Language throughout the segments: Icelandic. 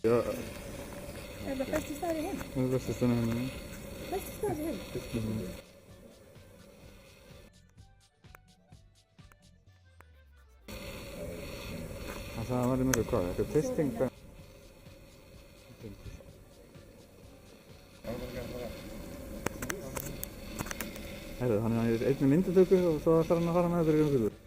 Já. Er það besti staður í heim? Það er besti staður í heim. Besti staður í heim? Besti staður í heim. Það var mjög hvað, eitthvað testing band. Heyrðu, hann er í einni myndatöku og svo ætlar hann að fara með þetta í umfylgur.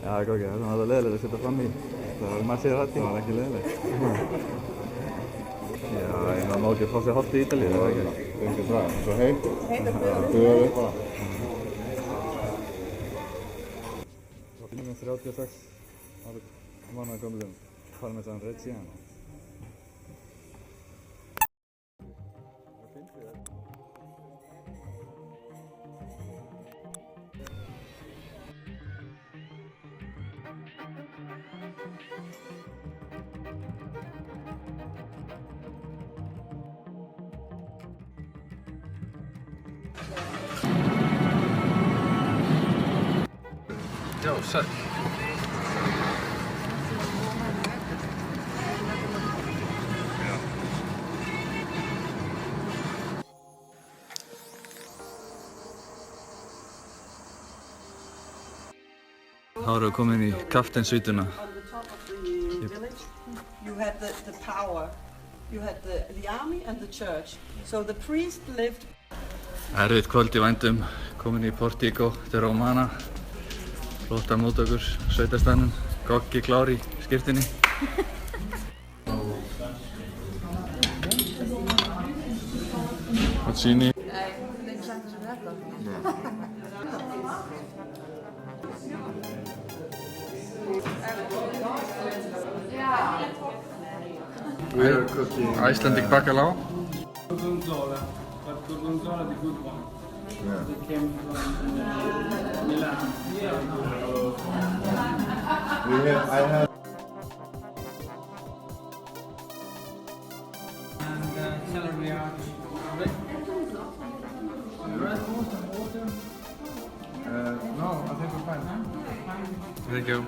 Já, ekki, það var leiðilegt að setja fram í. Maður sér það tíma, það var ekki leiðilegt. Já, það má ekki fá sér holt í Ítalíu, það var ekki. Það er ekki bra, svo heim. Heim og buður. Buður upp bara. Ég er 36 mánuða gömul farin með þann rétt síðan. Já, sæl. Þá erum við komin í kafteinsvítuna. You had the power. You had the army and the church. So the priest lived. Erfitt kvöld í vændum, komin í Portico de Romana. Flottar móttökur, sveitarstænum, Goggi klár í skyrtunni. Mazzini. Icelandic bacalao. Gorgonzola, but gorgonzola the good one. Yeah. It came from Milan. I had And celery arch. no, I think we're fine. Thank you.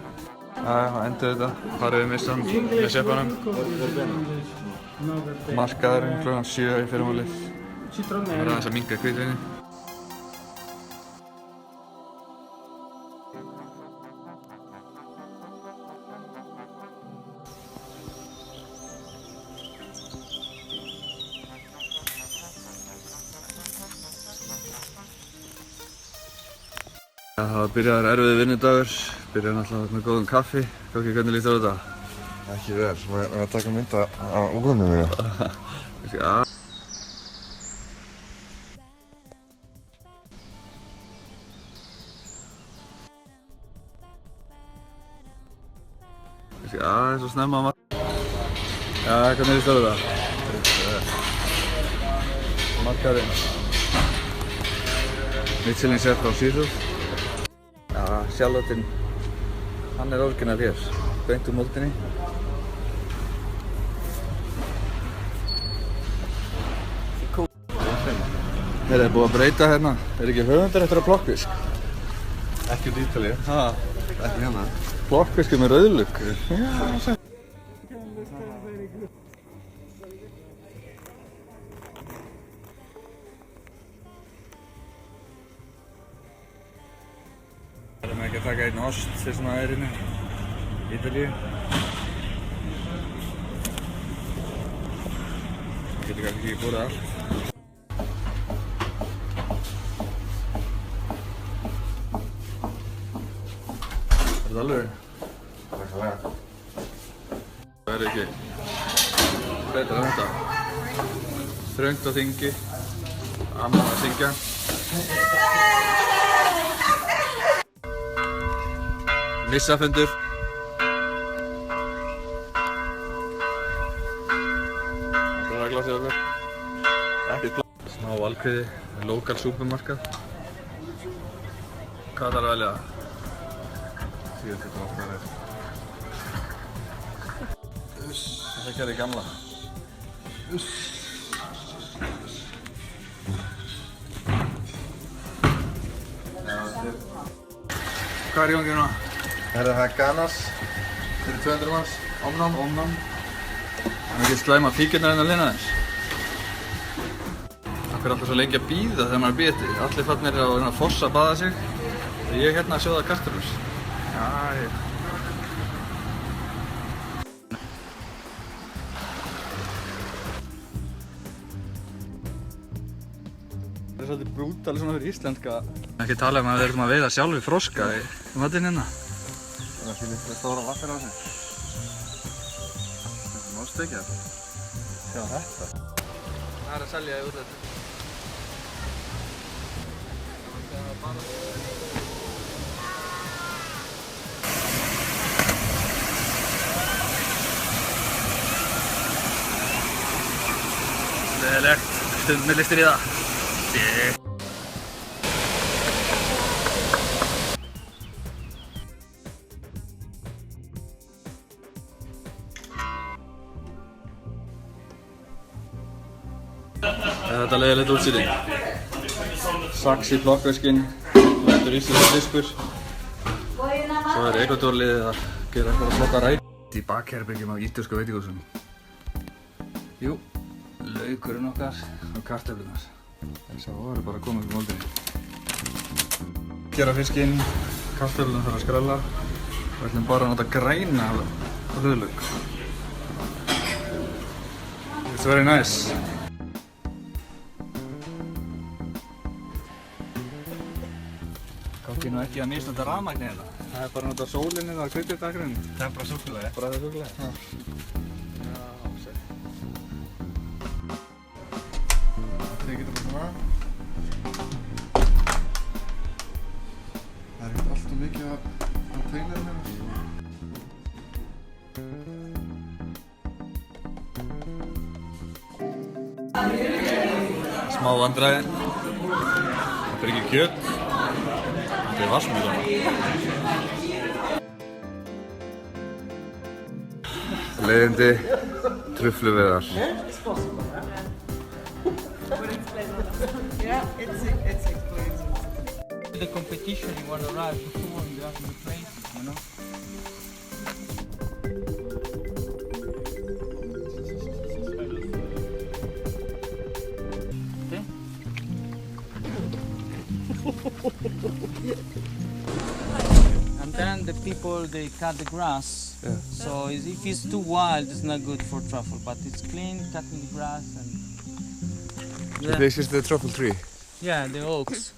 Það endur þetta. Farið við missan með sjefanum. Markaðurinn klukkan 7 í fyrramálið. Það er aðeins að minnka hvítvinni. Það byrjaði erfiði vinnudagur, byrjaði náttúrulega með góðum kaffi. Goggi, hvernig líst þér á þetta? Ekki vel, við erum að taka mynda á úrunum mínu. Kannski aðeins og snemma að Já, hvernig líst þér á þetta? Markaðurinn. Michelin chef frá Seafood. Já, sjálfátinn, hann er orginal hér, beint úr moldinni. Þeir eru búið að breyta hérna, er ekki höfundar eftir að plokkfisk? Ekki út í Ítalíu. Ha, Ekki hérna. plokkfiskur með rauðlugg. Erum við ekki að taka einn ost sem svona er hérna í Ítalíu. Það getur kannski ekki búið allt. Er þetta alveg? Takk. Það er ekki betra en þetta. Þröngt á þingi, amma að syngja. Missafundur. glasið okkar. Ekkert glas. Smá valkviði, lokal súpermarkað. Hvað þarf að velja? 4-8 er. Þetta gerði gamla. Hvað er í gangi núna? Það er Ganas. Fyrir 200 manns. Omnám. Það er ekki slæma píkirnar en að linna þess. Akkur er alltaf svo lengi að bíða þegar maður er bíðið. Allir farnir að reyna að fossa að baða sig. Og ég hérna að sjóða kartöflur. Jæja. Það er svolítið brútal svona fyrir íslenska. Ekki tala um að við erum að veiða sjálfi froska í matinn hérna. Það er fyrir stóra lappir á sig. Þetta er málstekja. Sjá þetta. Það er að selja í útlættu. Leðilegt, stund með listir í það. Þetta er leiðilegt útsýni. Sax í plokkveskinn, lendur íslenska diskur. Svo er Ekvadorliðið að gera eitthvað að plokka rætt í bakherbergjum af ítölsku veitingahúsum. Jú, laukurinn okkar og kartöflunar. Þess að voru bara að koma upp í moldinni. Gera fiskinn, kartöflunar þarf að skrella. Við ætlum bara að nota græna rauðlauk. It's very nice. Gátti nú ekki að misnota rafmagnið hérna. Það er bara að nota sólinni eða kryddjurtakrinni. Það er bara súkkulaði. Bara það súkkulaði? Já. Þið getur bara svona. Það er ekkert alltaf mikið að tegna hérna. Smá vandræði. Þetta er ekki kjöt. Þetta er vassmjölana. Leiðindi trufluveiðar. Yeah, it's explains. The competition you want to ride before you have to play, you know? And then the people, they cut the grass. Yeah. So if it's too wild, it's not good for truffle. But it's clean, cutting the grass and yeah, This is the truffle tree. yeah, the oaks.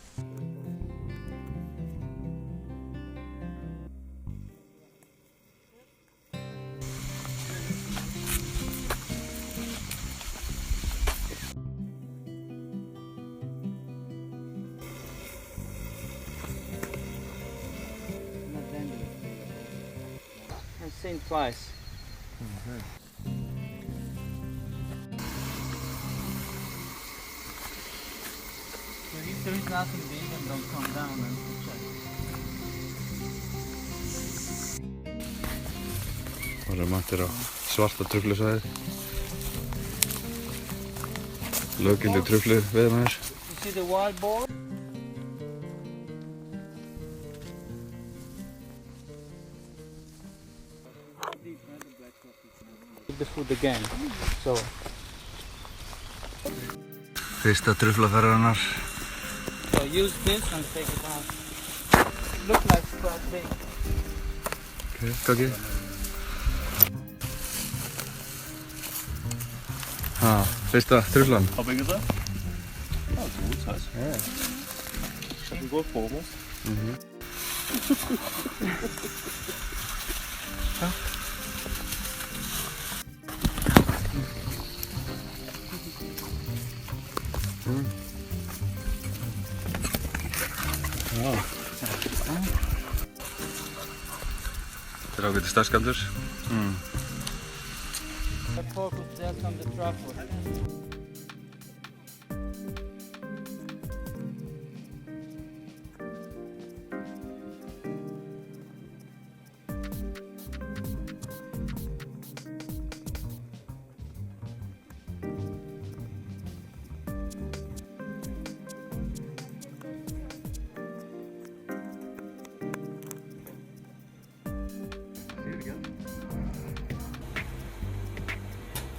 Not dangerous. I've seen twice. So if there is nothing big, then don't come down and check. Það eru mættir á svarta truflusvæðið. Löggildi truflu veiðmaður. You see the wild boar? The food again. So Fyrsta truflaferðarinnar. use this and take it out. Look like quite big. Kaki. Fyrsta truflan. How big is that? Oh, it's a good size. Yeah. That can go foremost. Þetta er ágætið stærðskaldur. That pork was there out on the truffle.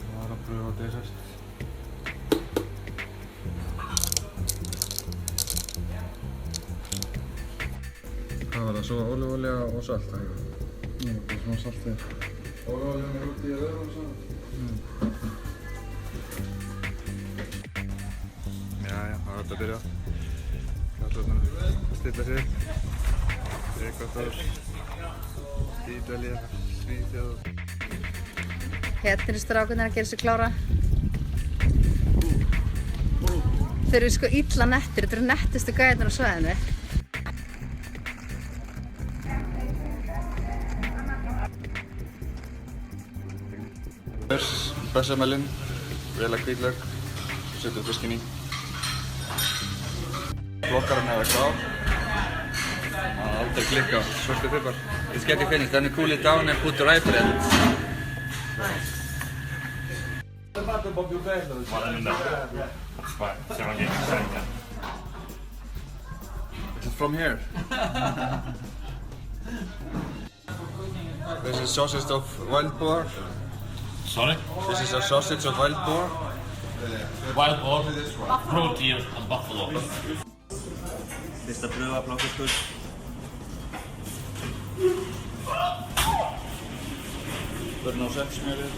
Það var að pröfa dessert. Hvað var það? Svo ólífuolía og salt? Já, bara smá salt þér. Ólífuolían er út í að vera og salt? Jæja, það var þetta að byrja. Kallarnar að stilla sig upp. Ekvador, Ítalía, Svíþjóð. Hérna eru strákurnar að gera sig klára. Þeir eru sko illa nettir, þetta eru nettustu gæjarnar á svæðinu. Bessamellin, vel að hvítlaug, setjum fiskinn í. Flokkarinn eða klár. Aldrei klikka, svartur pipar. It's getting finished, then you cool it down and put the rye bread. It's from here. This is sausage of wild boar. Sorry? This is a sausage of wild boar. Wild boar, protein and buffalo. Fyrsta pröfa plákkaskur. Börn á sepsmjölið.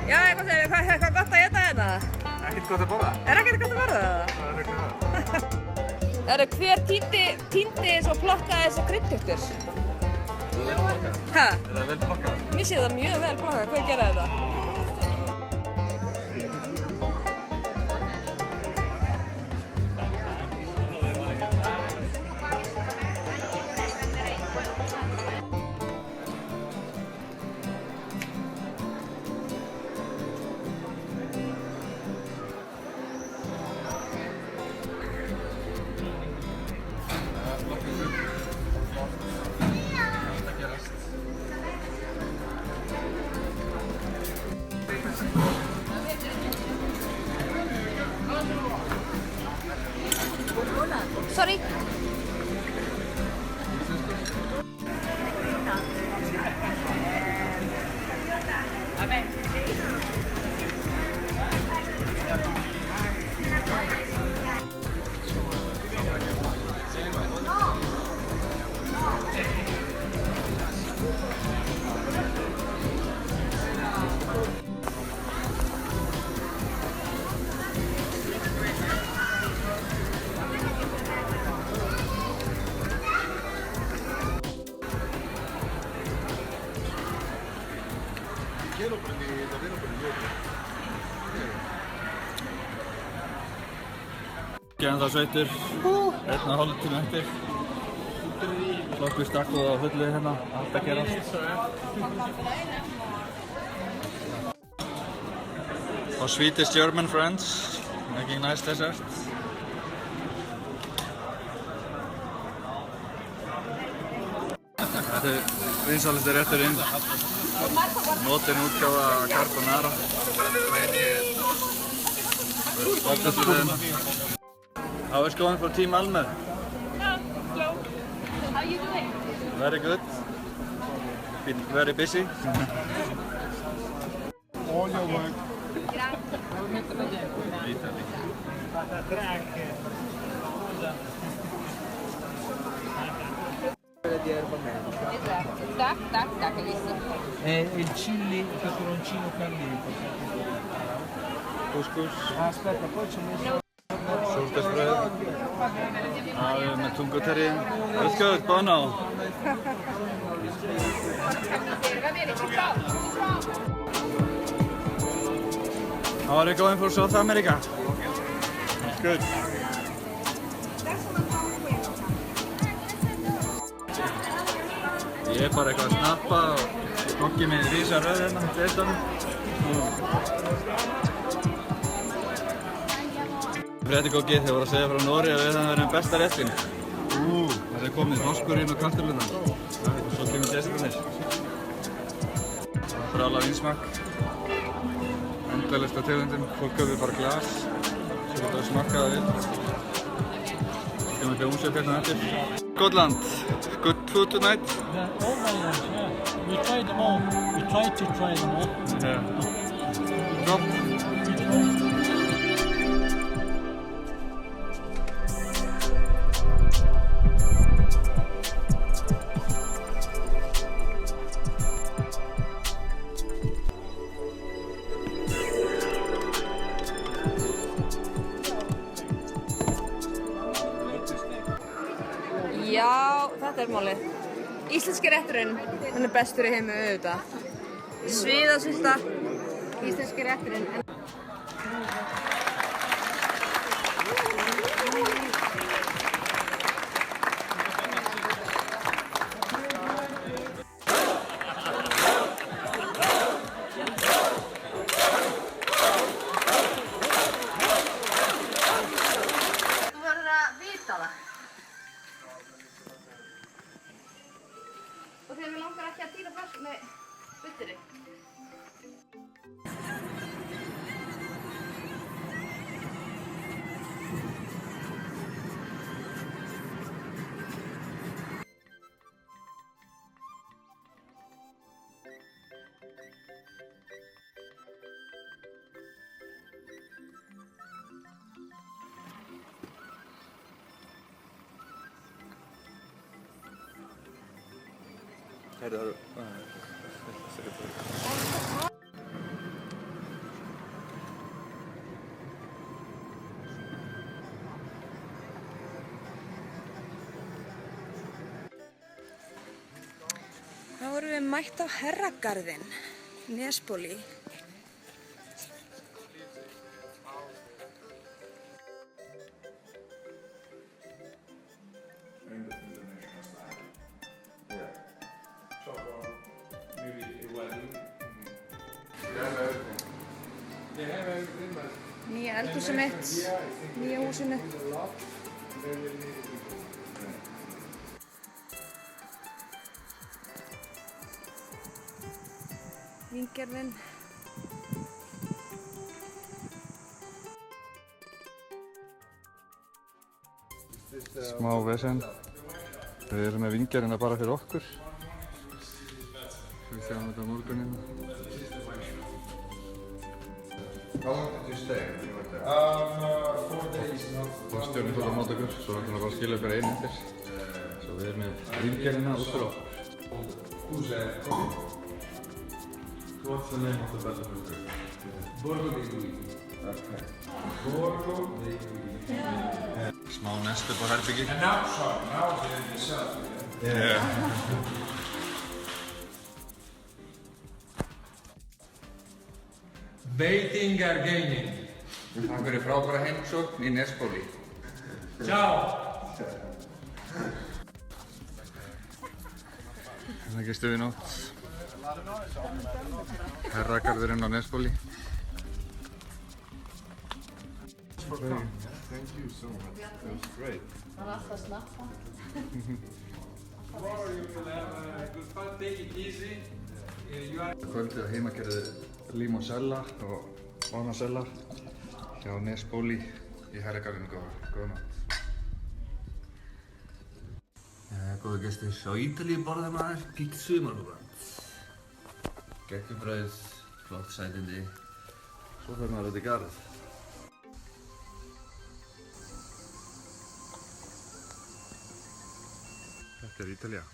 Já, hvað segir þið? Hvað gott að éta hérna? Ekkert gott að borða. Er ekkert gott að borða það? Það er ekki það. Það eru hver týndi svo plokkaði þessi kryddjurtir? Hæ? Er það vel plokkað? Mér sé það mjög vel plokkað. Hvað gera þetta? Sorry. Gæðan það sveitur, 1,5 tíma eftir. Flokkur stakkuð á fullu hérna, allt að gerast. Our Swedish German friends, making nice dessert. Þetta er vinsælasti rétturinn. Notin útgáfa carbonara. How is it going for Team Almer? Hello. How are you doing? Very good. Been very busy. All your work. Tac, tac, tac, hai visto? E il chili, il peperoncino candente. Couscous. Aspetta, poi ci ho messo... Súltesbrauð. Já, við erum með tunguterri. Let's go, Bono. How are you going for South America? Good. Ég er bara eitthvað að snappa og kokkið með rísa rauð hérna með fleistanum. Fréttikokki, þeir voru að segja frá Noregi að við það verðum besta réttin. Það er komið þorskur inn á kartöflurnar. Og svo kemur gestirnir. Brjála vínsmakk. Endalaust af tegundum. Fólk höfður bara glas. Svo getur við smakkað það við. Kemur ekki umsöp hérna eftir. Scotland. Good food tonight? Yeah, all my ones, yeah. We tried them all. We tried to try them all. Yeah. Top. Já, þetta er málið. Íslenski rétturinn, hann er bestur í heimi auðvitað. Sviðasulta, íslenski rétturinn. Þú verður að vita það. Og þegar við langar ekki að dýra börn með buttinni. Herðu, Þá vorum við mætt á Herragarðinn, Nesbóli. Nýja eldhúsið mitt, nýja húsinu. Víngerðin. smá vesen. Við erum með víngerðina bara fyrir okkur. Við sjáum þetta á morguninn. How long did you stay? 4 days. Forstjórinn tók á mót okkur, svo ætlum við bara að skilja ykkur einn eftir. Svo við erum með víngerðina út fyrir okkur. What's the name of the battle group? Borgo dei Guidi. Okay. Borgo dei Guidi. Smá nestu på herbyggi. And now, sorry, now they're in the south. Yeah. Beiting are gaining. Takk fyrir frábæra heimsókn í Nesbóli. Ciao. Hérna gistum við í nótt. Herragarðurinn á Nesbóli. Thank you so much. That was great. Tomorrow you will have a good fun. Take it easy. You are Kvöldið á heimagerðu limosella og bonasella hjá Nesbóli í Herragarðinu. Góða nótt. Góðu gestir, á Ítalíu borðar maður pizzu morgunmat. Geggjubrauð, flott sætindi. Svo fer maður út í garð. Þetta er Ítalía.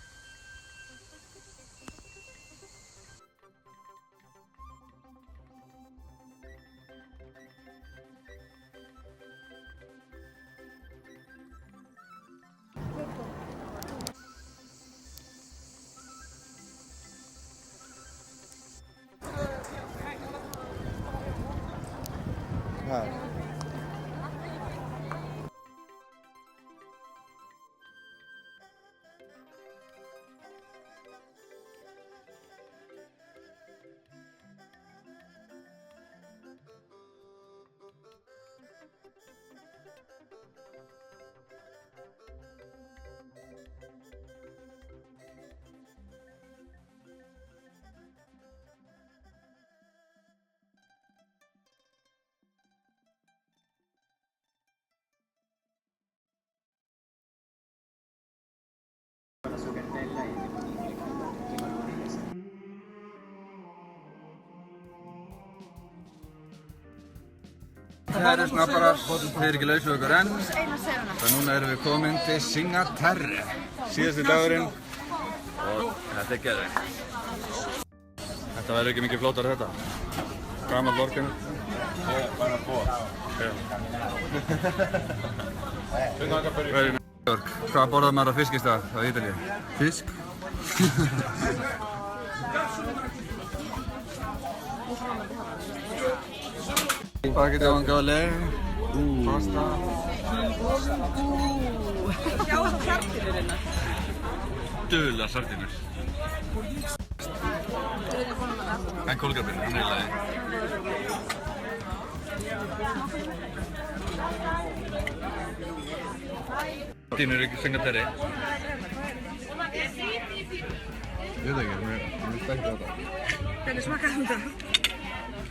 Kæru snabbarar, þið eru ekki laus við okkur enn. Það núna erum við komin til Cingaterre. Síðasti dagurinn og þetta er geðveikt. Þetta verður ekki mikið flótara þetta. Gamall orkan. Bara på. Hvað borðar maður á fiskistað á Ítalíu? Fisk? Spaghetti vongole. Pasta. Sjá svo sardínur hérna. Dular sardínur. En kólgrafinn, hann er í lagi. Sardínur í Cingaterre. Ég veit ekki, mér stækti þetta. Hvernig smakkaði þetta?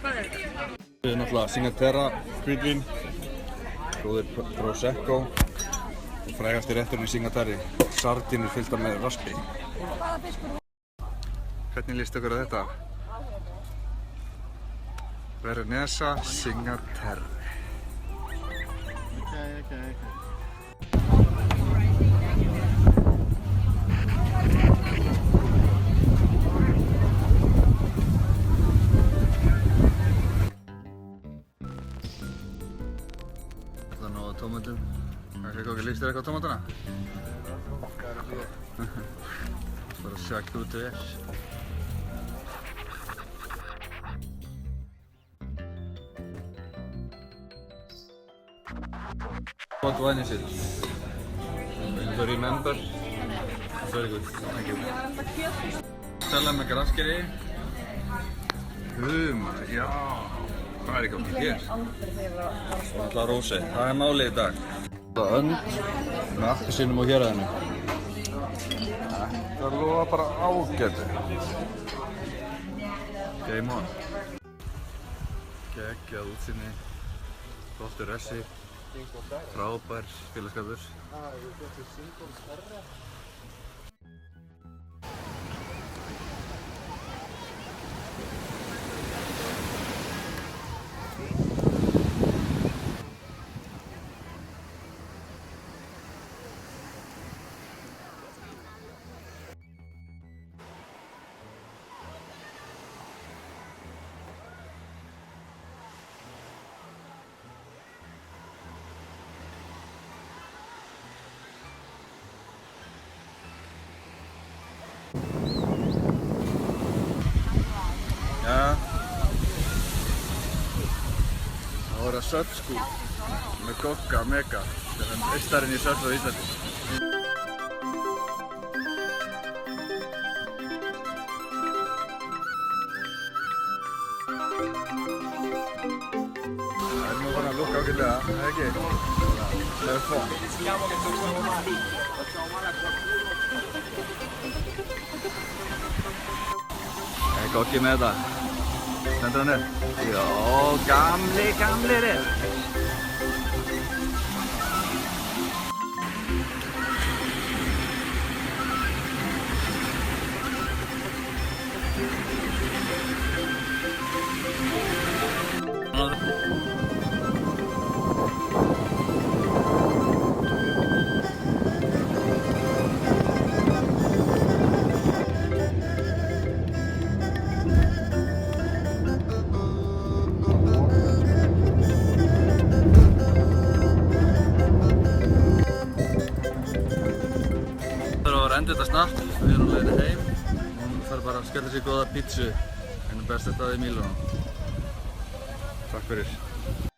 Hvað er þetta? Þetta er náttúrulega Cingaterre hvítvín, góður Prosecco og frægasti rétturinn í Cingaterre, sardínur fylltar með raspi. Hvernig líst ykkur á þetta? Veronese Cingaterre. Þetta er nóg af tómatum. Líst þér eitthvað á tómatana? Bara sjekkt út vel. What wine is it? To remember? Very good, thank you. Salad með graskeri. Humar, já. Hvað er ekki okkur hér? Alltaf rósi, það er málið í dag. Það er önd með appelsínum og héraðinu. Þetta lofa bara ágætu. Game on. Geggjað útsýni, flottur ressi, frábær félagskapur. Ja, það voru að surfskúr með Gogga Mega, þetta er meistarinn í surf á Íslandi. Það er nú bara að lukka ágætlega, eða ekki? Það er fón. Er Goggi með þetta? Stendur hann upp? Jó, gamli er. bara enda þetta snart. Við erum á leiðinni heim. Hún þarf bara að skella sér góða pítsu. Einu besta staði í Mílanó. Takk fyrir.